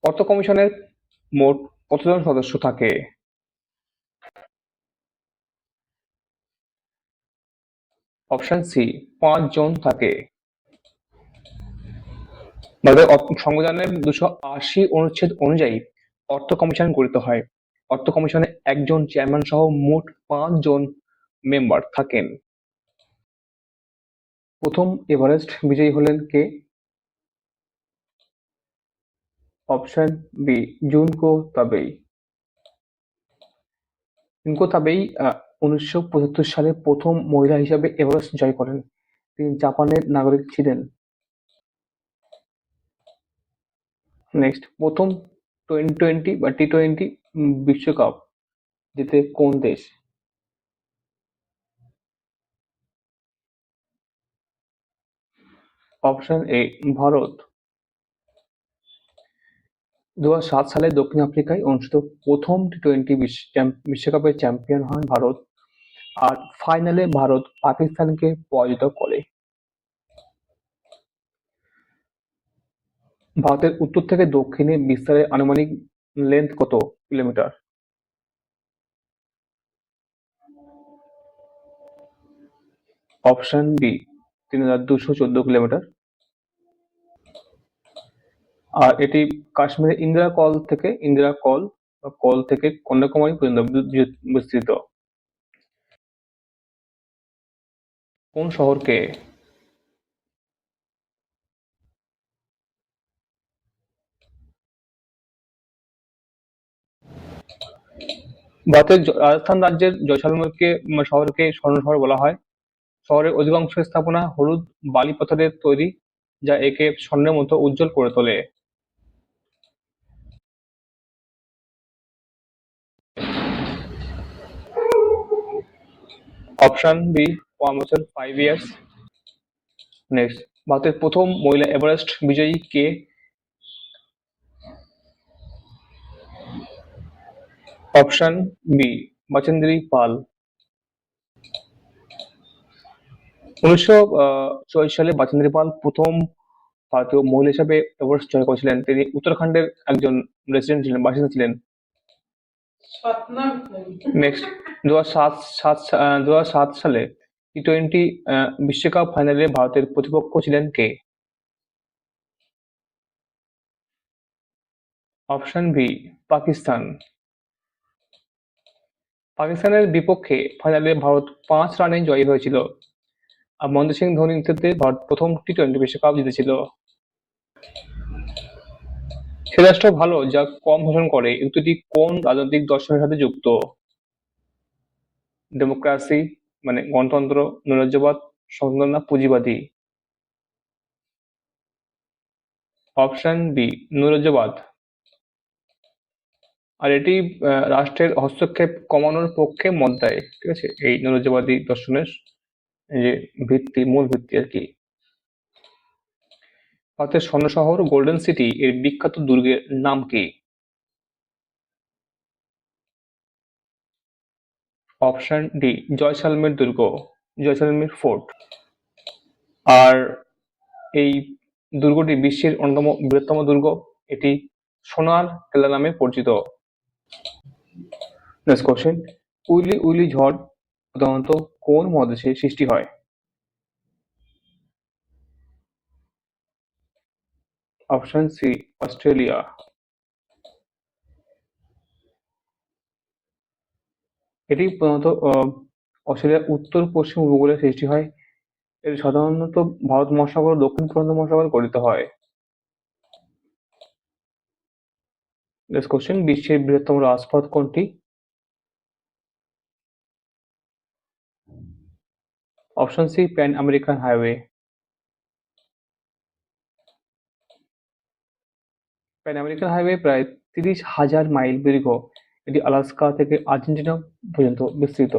অর্থ কমিশনের মোট কতজন সদস্য থাকে? অপশন সি ৫ জন থাকে। ভারতের সংবিধানের ২৮০ অনুচ্ছেদ অনুযায়ী অর্থ কমিশন গঠিত হয়। অর্থ কমিশনে একজন চেয়ারম্যান সহ মোট ৫ জন মেম্বার থাকেন। প্রথম এভারেস্ট বিজয়ী হলেন কে? Option B Junko Tabei. Junko Tabei ১৯৭৫ সালে প্রথম মহিলা হিসাবে এভারেস্ট জয় করেন। তিনি জাপানের নাগরিক ছিলেন। নেক্সট, প্রথম টোয়েন্টি বা টি-টোয়েন্টি বিশ্বকাপ জিতে কোন দেশ? Option A Bharat. ২০০৭ সালে দক্ষিণ আফ্রিকায় অনুষ্ঠিত প্রথম টি-টোয়েন্টি বিশ্বকাপের চ্যাম্পিয়ন হয় ভারত, আর ফাইনালে ভারত পাকিস্তানকে পরাজিত করে। ভারতের উত্তর থেকে দক্ষিণে বিস্তারের আনুমানিক লেন্থ কত কিলোমিটার? অপশন বি ৩,২১৪ কিলোমিটার। আর এটি কাশ্মীরের ইন্দিরা কল থেকে কন্যাকুমারী পর্যন্ত বিস্তৃত। কোন শহরকে? ভারতের রাজস্থান রাজ্যের জয়সালমীরকে শহরকে স্বর্ণ শহর বলা হয়। শহরের অধিকাংশ স্থাপনা হলুদ বালি পাথরের তৈরি, যা একে স্বর্ণের মতো উজ্জ্বল করে তোলে। অপশন বি ৫ বছর ৫ ইয়ার্স। নেক্সট, ভারতের প্রথম মহিলা এভারেস্ট বিজয়ী কে? অপশন বি বাচেন্দ্রী পাল। ১৯৪৪ সালে বাচেন্দ্রী পাল প্রথম ভারতীয় মহিলা হিসেবে এভারেস্ট জয় করেছিলেন। তিনি উত্তরাখণ্ডের একজন বাসিন্দা ছিলেন। নেক্সট, ২০০৭ সালে টি-টোয়েন্টি বিশ্বকাপ ফাইনালে ভারতের প্রতিপক্ষ ছিলেন কে? Option B Pakistan. পাকিস্তানের বিপক্ষে ফাইনালে ভারত ৫ রানে জয়ী হয়েছিল, আর মহেন্দ্র সিং ধোনির নেতৃত্বে ভারত প্রথম টি-টোয়েন্টি বিশ্বকাপ জিতেছিল। সে রাষ্ট্র ভালো যা কম শোষণ করে এই উক্তিটি কোন রাজনৈতিক দর্শনের সাথে যুক্ত? ডেমোক্রেসি মানে গণতন্ত্র, নৈরাজ্যবাদ, সচেতন না পুঁজিবাদী? Option B নৈরাজ্যবাদ। আর এটি রাষ্ট্রের হস্তক্ষেপ কমানোর পক্ষে মত দেয়। ঠিক আছে, এই নৈরাজ্যবাদী দর্শনের যে মূল ভিত্তি আর কি। ভারতের স্বর্ণ শহর গোল্ডেন সিটি এর বিখ্যাত দুর্গের নাম কি? অপশন ডি জয়সালমের দুর্গ, জয়সালমের ফোর্ট। আর এই দুর্গটি বিশ্বের অন্যতম বৃহত্তম দুর্গ। এটি সোনার কেল্লা নামে পরিচিত। নেক্সট কোশ্চেন, উইলি উইলি ঝড় প্রধানত কোন মহাদেশে সৃষ্টি হয়? Option C Australia. এটি প্রধানত অস্ট্রেলিয়ার উত্তর পশ্চিম উপকূলে সৃষ্টি হয়। এটি সাধারণত ভারত মহাসাগর ও দক্ষিণ প্রশান্ত মহাসাগরে গঠিত হয়। নেক্সট কোশ্চেন, বিশ্বের বৃহত্তম রাজপথ কোনটি? Option C Pan American highway. Pan American highway প্রায় ৩০,০০০ মাইল দীর্ঘ। এটি আলাস্কা থেকে আর্জেন্টিনা পর্যন্ত বিস্তৃত।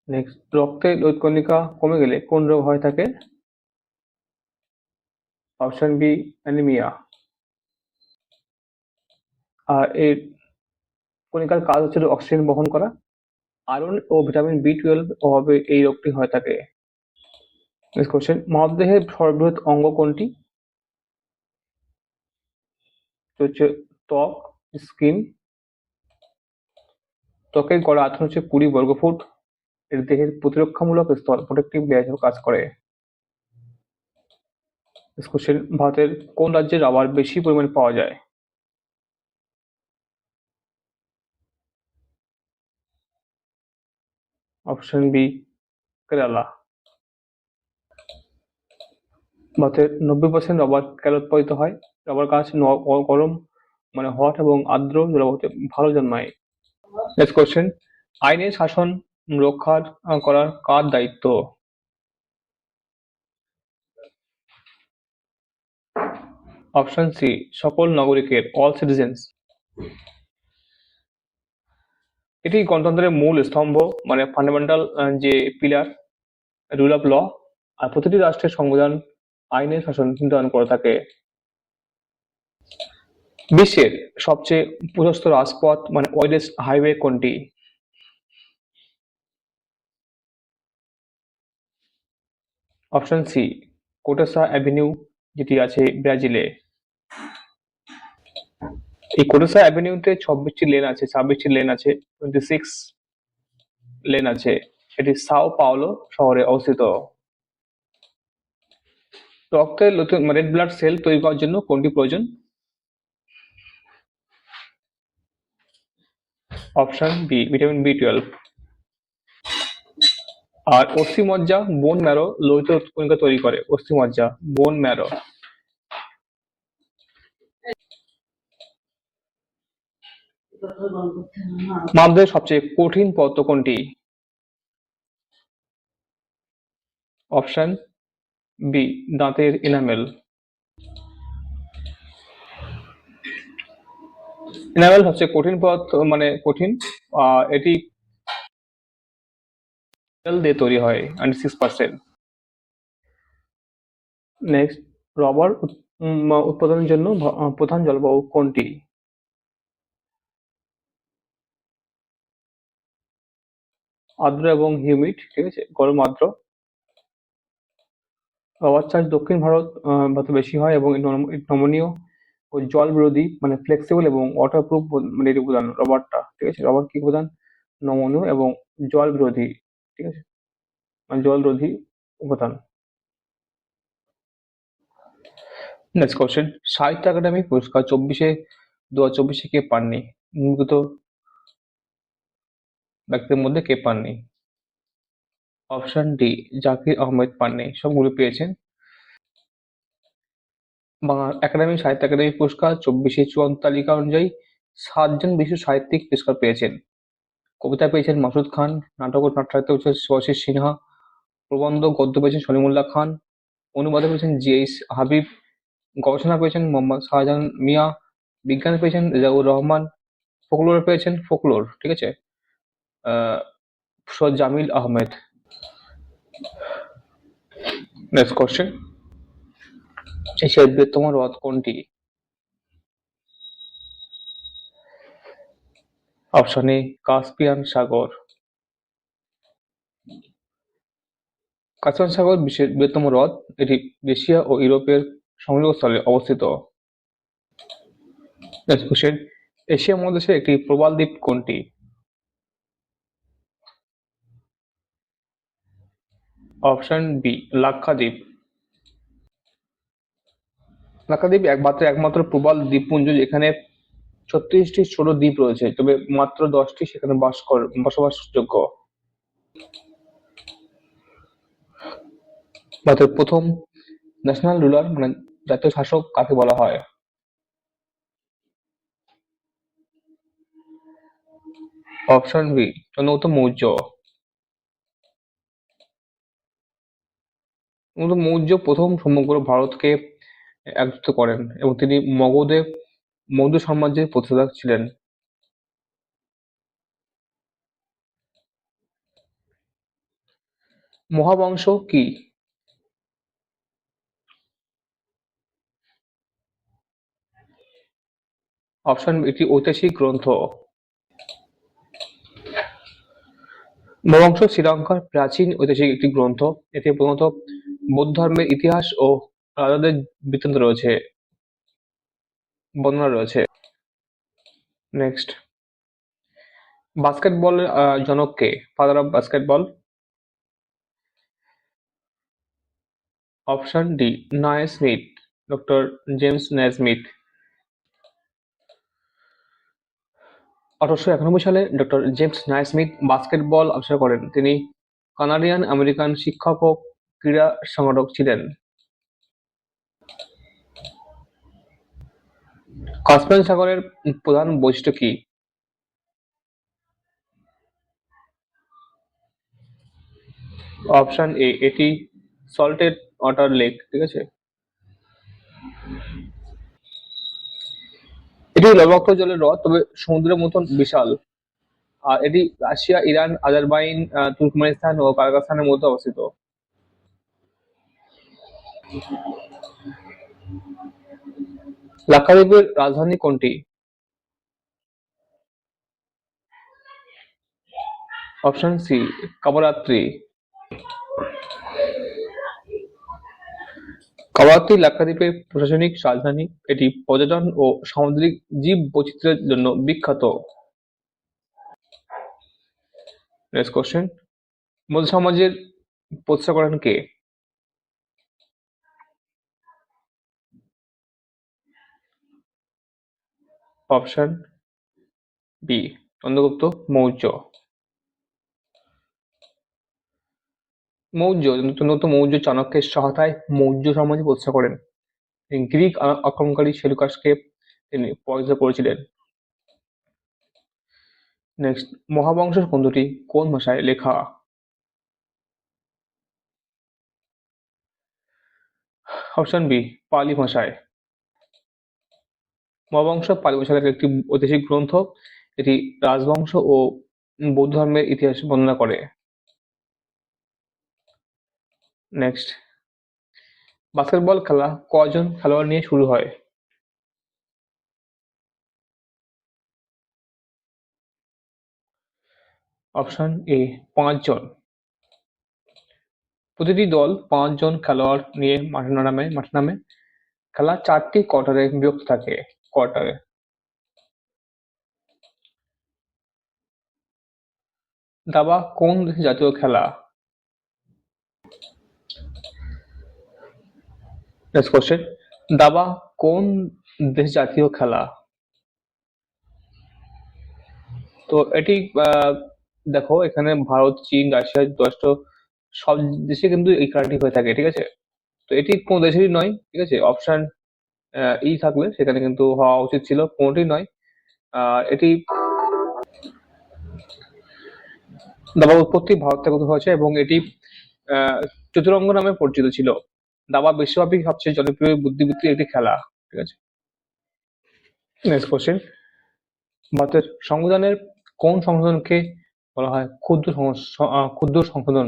নেক্সট, রক্তে লোহিত কণিকা কমে গেলে কোন রোগ হয় থাকে? Option B anaemia. আর এর কণিকার কাজ হচ্ছে অক্সিজেন বহন করা। আয়রন ও ভিটামিন বি12 অভাবে এই রোগটি হয়ে থাকে। নেক্সট কোশ্চেন, মানবদেহের সর্ববৃহৎ অঙ্গ কোনটি? হচ্ছে ত্বক, স্কিন। ত্বকের গড় আয়তন হচ্ছে 20 বর্গফুট। এর দেহের প্রতিরক্ষামূলক স্তর প্রোটেক্টিভ লেয়ার হিসেবে কাজ করে। নেক্সট কোশ্চেন, ভারতের কোন রাজ্যে রাবার বেশি পরিমাণে পাওয়া যায়? Option B, Kerala. ভারতের 90% রবার কেরলে উৎপাদিত হয়। রবার গাছ গরম মানে হট এবং আর্দ্র জলবায়ুতে ভালো জন্মায়। নেক্সট কোশ্চেন, আইনের শাসন রক্ষা করার কার দায়িত্ব? অপশন সি, সকল নাগরিকের, অল সিটিজেন্স। এটি গণতন্ত্রের মূল স্তম্ভ মানে ফান্ডামেন্টাল যে পিলার, রুল অফ ল। আর প্রতিটি রাষ্ট্রের সংবিধান আইনের শাসন চিন্তায়ন করে থাকে। বিশ্বের সবচেয়ে প্রশস্ত রাজপথ মানে ওয়াইডেস্ট হাইওয়ে কোনটি? অপশন সি, কোটাসা অ্যাভিনিউ, যেটি আছে ব্রাজিলে। এই কোটাসা অ্যাভিনিউতে 26টি লেন আছে, 26টি লেন আছে, 26 লেন আছে। এটি সাও পাওলো শহরে অবস্থিত। রক্তের রেড ব্লাড সেল তৈরি করার জন্য কোনটি প্রয়োজন? Option B, vitamin B 12। আর অস্থিমজ্জা, বোন ম্যারো লোহিত কণিকা তৈরি করে। অস্থিমজ্জা, বোন ম্যারো। মানবদেহের সবচেয়ে কঠিন পদার্থ কোনটি? অপশন বি, দাঁতের এনামেল। এনামেল সবচেয়ে কঠিন পদার্থ মানে কঠিন। এটি তেল দিয়ে তৈরি হয় 96%। নেক্সট, রবার উৎপাদনের জন্য প্রধান জলবায়ু কোনটি? আর্দ্র এবং হিউমিড, ঠিক আছে, গরম আর্দ্র। রবার চাষ দক্ষিণ ভারতে বেশি হয় এবং নমনীয় ও জল বিরোধী মানে ফ্লেক্সিবল এবং ওয়াটারপ্রুফ মানে এর উপাদান রবারটা, ঠিক আছে। রবার কি উপাদান? নমনীয় এবং জল বিরোধী, ঠিক আছে, মানে জল রোধী উপাদান। নেক্সট কোশ্চেন, সাহিত্য একাডেমি পুরস্কার 2024 কে পাননি? নিম্নলিখিত ব্যক্তিদের মধ্যে কে পাননি? অপশন ডি, জাকির আহমেদ পাননি, সবগুলো পেয়েছেন। বাংলা একাডেমি সাহিত্য একাডেমি পুরস্কার 24 চূড়ান্ত তালিকা অনুযায়ী 7 জন বিশিষ্ট সাহিত্যিক পুরস্কার পেয়েছেন। কবিতা পেয়েছেন মাসুদ খান, নাটক ও নাট্যসাহিত্যে পেয়েছেন শুভাশিস সিনহা, প্রবন্ধ গদ্য পেয়েছেন সলিমুল্লাহ খান, অনুবাদে পেয়েছেন জি.এইচ হাবিব, গবেষণা পেয়েছেন মোহাম্মদ শাহজাহান মিয়া, বিজ্ঞান পেয়েছেন রেজাউর রহমান, ফোকলোরে পেয়েছেন ফোকলোর, ঠিক আছে, সৈয়দ জামিল আহমেদ। নেক্সট কোশ্চেন, এশিয়ার বৃহত্তম হ্রদ কোনটি? অপশন এ, কাস্পিয়ান সাগর। কাস্পিয়ান সাগর বিশ্বের বৃহত্তম হ্রদ। এটি এশিয়া ও ইউরোপের সংযোগস্থলে অবস্থিত। নেক্সট কোশ্চেন, এশিয়া মহাদেশের একটি প্রবাল দ্বীপ কোনটি? Option B, Lakshadweep. লাক্ষাদ্বীপ একমাত্র প্রবাল দ্বীপপুঞ্জ যেখানে 36টি ছোট দ্বীপ রয়েছে, তবে মাত্র 10টি সেখানে বসবাসযোগ্য। ভারতের প্রথম ন্যাশনাল রুলার মানে জাতীয় শাসক কাকে বলা হয়? Option B, Chandragupta Maurya. চন্দ্রগুপ্ত মৌর্য প্রথম সমগ্র ভারতকে একত্রিত করেন এবং তিনি মৌর্য সাম্রাজ্যের প্রতিষ্ঠাতা ছিলেন। মহাবংশ কি? অপশন বি, একটি ঐতিহাসিক গ্রন্থ। মহাবংশ শ্রীলঙ্কার প্রাচীন ঐতিহাসিক একটি গ্রন্থ। এতে প্রধানত বৌদ্ধ ধর্মের ইতিহাস ও রাজাদের বৃত্তান্ত রয়েছে। বর্ণনা রয়েছে। নেক্সট, বাস্কেটবলের জনক কে? Father of basketball? Option D, Naismith, doctor James Naismith. 1891 সালে ডক্টর জেমস নাইসমিথ বাস্কেটবল আবিষ্কার করেন। তিনি কানাডিয়ান আমেরিকান শিক্ষক ও ক্রীড়া সংগঠক ছিলেন। কাস্পিয়ান সাগরের প্রধান বৈশিষ্ট্য কি? অপশন এ, এটি সল্টেড ওয়াটার লেক, ঠিক আছে। এটি লবণাক্ত জলের হ্রদ, তবে সমুদ্রের মতন বিশাল। আর এটি রাশিয়া, ইরান, আজারবাইজান, তুর্কমেনিস্তান ও কাজাখস্তানের মধ্যে অবস্থিত। লাক্ষাদ্বীপের রাজধানী কোনটি? Option C, কাবরাত্রি। কাবারাত্রি লাক্ষাদ্বীপের প্রশাসনিক রাজধানী। এটি পর্যটন ও সামুদ্রিক জীব বৈচিত্র্যের জন্য বিখ্যাত। নেক্সট কোশ্চেন, মধ্য সমাজের প্রতিষ্ঠা করেন কে? Option B, Chandragupta Maurya. চন্দ্রগুপ্ত মৌর্য চাণক্যের সহায়তায় মৌর্য সাম্রাজ্য প্রতিষ্ঠা করেন। তিনি গ্রিক আক্রমণকারী সেলুকাসকে তিনি পরাজিত করেছিলেন। নেক্সট, মহাবংশের গ্রন্থটি কোন ভাষায় লেখা? অপশন বি, পালি ভাষায়। মহাবংশ পালি ভাষায় লেখা একটি ঐতিহাসিক গ্রন্থ। এটি রাজবংশ ও বৌদ্ধ ধর্মের ইতিহাস বর্ণনা করে। নেক্সট, বাস্কেটবল খেলা কয়জন খেলোয়াড় নিয়ে শুরু হয়? অপশন এ, 5 জন। প্রতিটি দল 5 জন খেলোয়াড় নিয়ে মাঠে নামে। খেলা 4টি কোয়ার্টারে বিভক্ত থাকে। কোয়ার্টারে। দাবা কোন দেশের জাতীয় খেলা? নেক্সট কোশ্চেন, দাবা কোন দেশের জাতীয় খেলা? তো এটি দেখো, এখানে ভারত, চীন, রাশিয়া, যুক্তরাষ্ট্র সব দেশে কিন্তু এই খেলাটি হয়ে থাকে, ঠিক আছে। তো এটি কোন দেশেরই নয়, ঠিক আছে। অপশন ই থাকলে সেখানে কিন্তু হওয়া উচিত ছিল, কোনটি নয়। এটি দাবার উৎপত্তি ভারত থেকে হয়েছে এবং এটি চতুরঙ্গ নামে পরিচিত ছিল। দাবা বিশ্বব্যাপী সবচেয়ে জনপ্রিয় বুদ্ধিবৃত্তির একটি খেলা, ঠিক আছে। নেক্সট কোশ্চেন, ভারতের সংবিধানের কোন সংশোধনকে বলা হয় ক্ষুদ্র সংশোধন,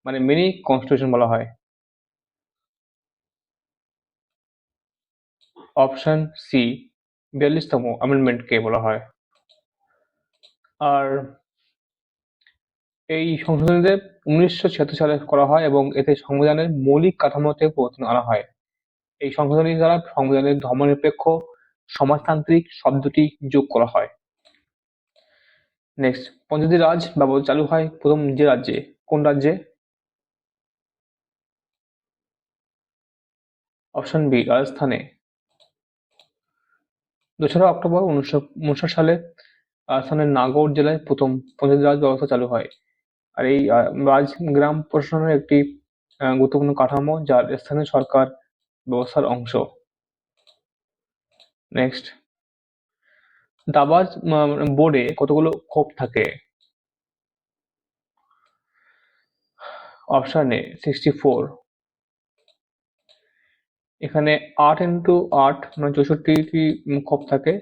মানে মিনি কনস্টিটিউশন বলা হয়? অপশন সি, 42তম অ্যামেন্ডমেন্টকে বলা হয়। আর এই সংশোধনীতে 1976 সালে করা হয় এবং এতে সংবিধানের মৌলিক কাঠামোতে পরিবর্তন আনা হয়। এই সংশোধনী দ্বারা সংবিধানের ধর্মনিরপেক্ষ সমাজতান্ত্রিক শব্দটি যোগ করা হয়। নেক্সট, পঞ্চায়েতি রাজ ব্যবস্থা চালু হয় প্রথম যে রাজ্যে, কোন রাজ্যে? অপশন বি, রাজস্থানে। 2রা অক্টোবর 1959 সালে রাজস্থানের নাগৌর জেলায় প্রথম পঞ্চায়েতি রাজ ব্যবস্থা চালু হয়। আর এই গ্রাম প্রশাসনের একটি গুরুত্বপূর্ণ কাঠামো যা স্থানীয় সরকার ব্যবস্থার অংশ। নেক্সট, দাবাজ বোর্ডে কতগুলো খোপ থাকে? Option A, 64। এখানে 8x8 মানে 64টি খোপ থাকে।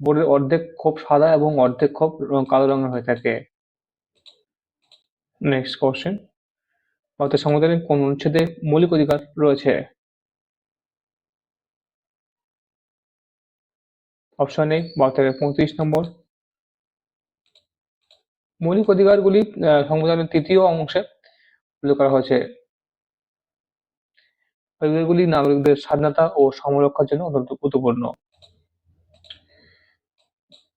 বোর্ডের অর্ধেক খোপ সাদা এবং অর্ধেক খোপ কালো রঙের হয়ে থাকে। নেক্সট কোশ্চেন, ভারতের সংবিধানের কোন অনুচ্ছেদে মৌলিক অধিকার রয়েছে? অপশন এ, 12 থেকে 35 নম্বর। মৌলিক অধিকারগুলি সংবিধানের 3য় অংশে উল্লেখ করা হয়েছে। অধিকারগুলি নাগরিকদের স্বাধীনতা ও সমরক্ষার জন্য অত্যন্ত গুরুত্বপূর্ণ।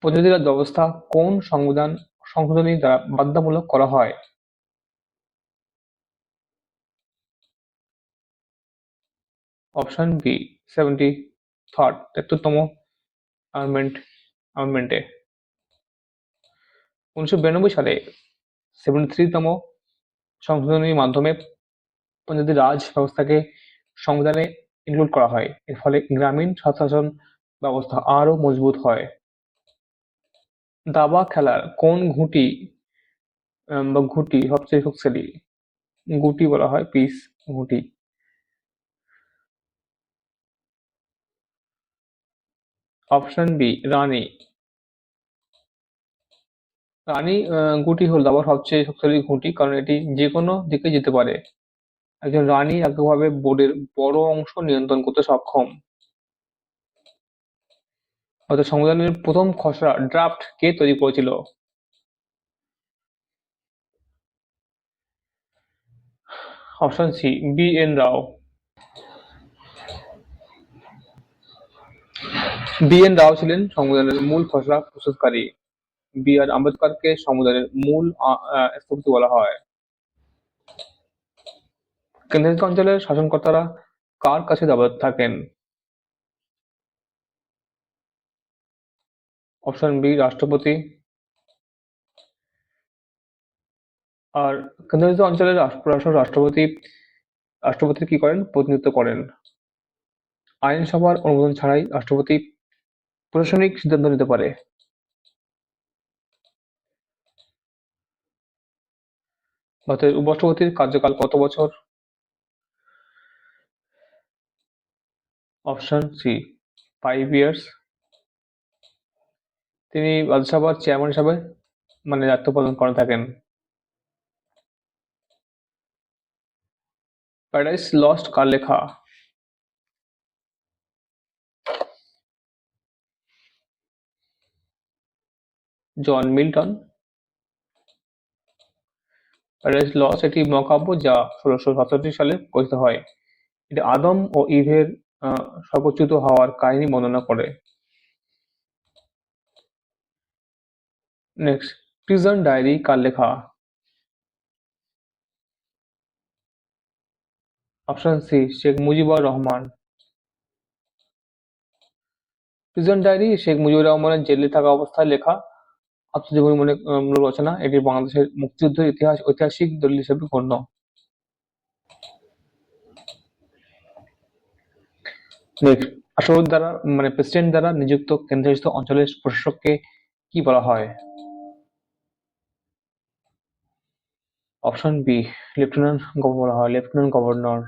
পঞ্চায়েতি রাজ ব্যবস্থা কোন সংবিধান সংশোধনী দ্বারা বাধ্যতামূলক করা হয়? অপশন বি 73তম অ্যামেন্ডমেন্টে 1992 সালে 73তম সংশোধনীর মাধ্যমে পঞ্চায়েতি রাজ ব্যবস্থাকে সংবিধানে ইনক্লুড করা হয়। এর ফলে গ্রামীণ স্বশাসন ব্যবস্থা আরো মজবুত হয়। দাবা খেলার কোন ঘুঁটি সবচেয়ে শক্তিশালী? গুটি বলা হয় পিস, ঘুঁটি। অপশন বি রানী। রানী গুটি হল দাবার সবচেয়ে শক্তিশালী ঘুঁটি, কারণ এটি যে কোনো দিকে যেতে পারে। একজন রানী এককভাবে বোর্ডের বড় অংশ নিয়ন্ত্রণ করতে সক্ষম। অর্থাৎ সংবিধানের প্রথম খসড়া ড্রাফট কে তৈরি করেছিল? অপশন সি বি এন রাও। বি এন রাও ছিলেন সংবিধানের মূল খসড়া প্রস্তুতকারী। বি আর আম্বেদকরকে সংবিধানের মূল স্থপতি বলা হয়। কেন্দ্রশাসিত অঞ্চলের শাসনকর্তারা কার কাছে দায়বদ্ধ থাকেন? অপশন বি রাষ্ট্রপতি। আর কেন্দ্রশাসিত অঞ্চলের রাষ্ট্রপতি কি করেন? প্রতিনিধিত্ব করেন। আইনসভার অনুমোদন ছাড়াই রাষ্ট্রপতি প্রশাসনিক সিদ্ধান্ত নিতে পারে। ভারতের উপরাষ্ট্রপতির কার্যকাল কত বছর? Option C 5 years. তিনি রাজ্যসভার চেয়ারম্যান হিসাবে দায়িত্ব পালন করে থাকেন। প্যারাডাইস লস্ট কার লেখা? John Milton. প্যারাডাইস লস্ট একটি মহাকাব্য যা 1667 সালে রচিত হয়। এটি আদম ও ইভের স্বর্গচ্যুত হওয়ার কাহিনী বর্ণনা করে। নেক্সট, প্রিজন ডায়েরি কার লেখা? Option C Sheikh Mujibur Rahman. Prison diary Sheikh Mujibur রহমানের জেলে থাকা অবস্থায় লেখা আত্মজীবনীমূলক রচনা। এটি বাংলাদেশের মুক্তিযুদ্ধের ঐতিহাসিক দলিল হিসেবে গণ্য। নেক্সট, রাষ্ট্রপতি দ্বারা প্রেসিডেন্ট দ্বারা নিযুক্ত কেন্দ্রশাসিত অঞ্চলের প্রশাসককে কি বলা হয়? অপশন বি লেফটেন্যান্ট গভর্নর বলা হয়, লেফটেন্যান্ট গভর্নর।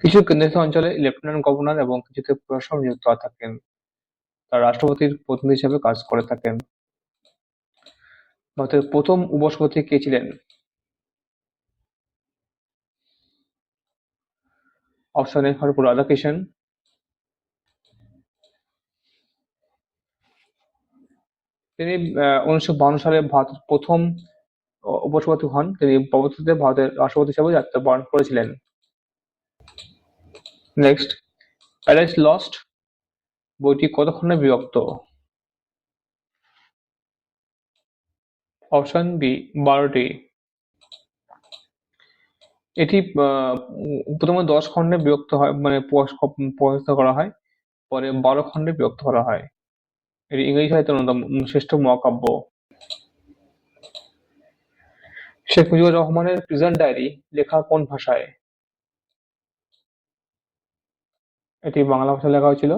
কিছু কেন্দ্রশাসিত অঞ্চলে লেফটেন্যান্ট গভর্নর এবং কিছুতে প্রশাসক নিযুক্ত থাকেন। তারা রাষ্ট্রপতির প্রতিনিধি হিসেবে কাজ করে থাকেন। ভারতের প্রথম উপরাষ্ট্রপতি কে ছিলেন? Option A Sarvepalli Radhakrishnan. তিনি 1952 সালে ভারতের প্রথম উপরাষ্ট্রপতি হন। তিনি পরবর্তীতে ভারতের রাষ্ট্রপতি হিসেবে দায়িত্ব পালন করেছিলেন। নেক্সট, প্যারাডাইস লস্ট বইটি কত খণ্ডে বিভক্ত? অপশন বি 12টি। এটি প্রথমে 10 খণ্ডে বিভক্ত হয়, প্রকাশিত করা হয়, পরে 12 খণ্ডে বিভক্ত করা হয়। এটি ইংরেজি সাহিত্যের অন্যতম শ্রেষ্ঠ মহাকাব্য। শেখ মুজিবুর রহমানের প্রিজন ডায়েরি লেখা কোন ভাষায়? এটি বাংলা ভাষায় লেখা হয়েছিল।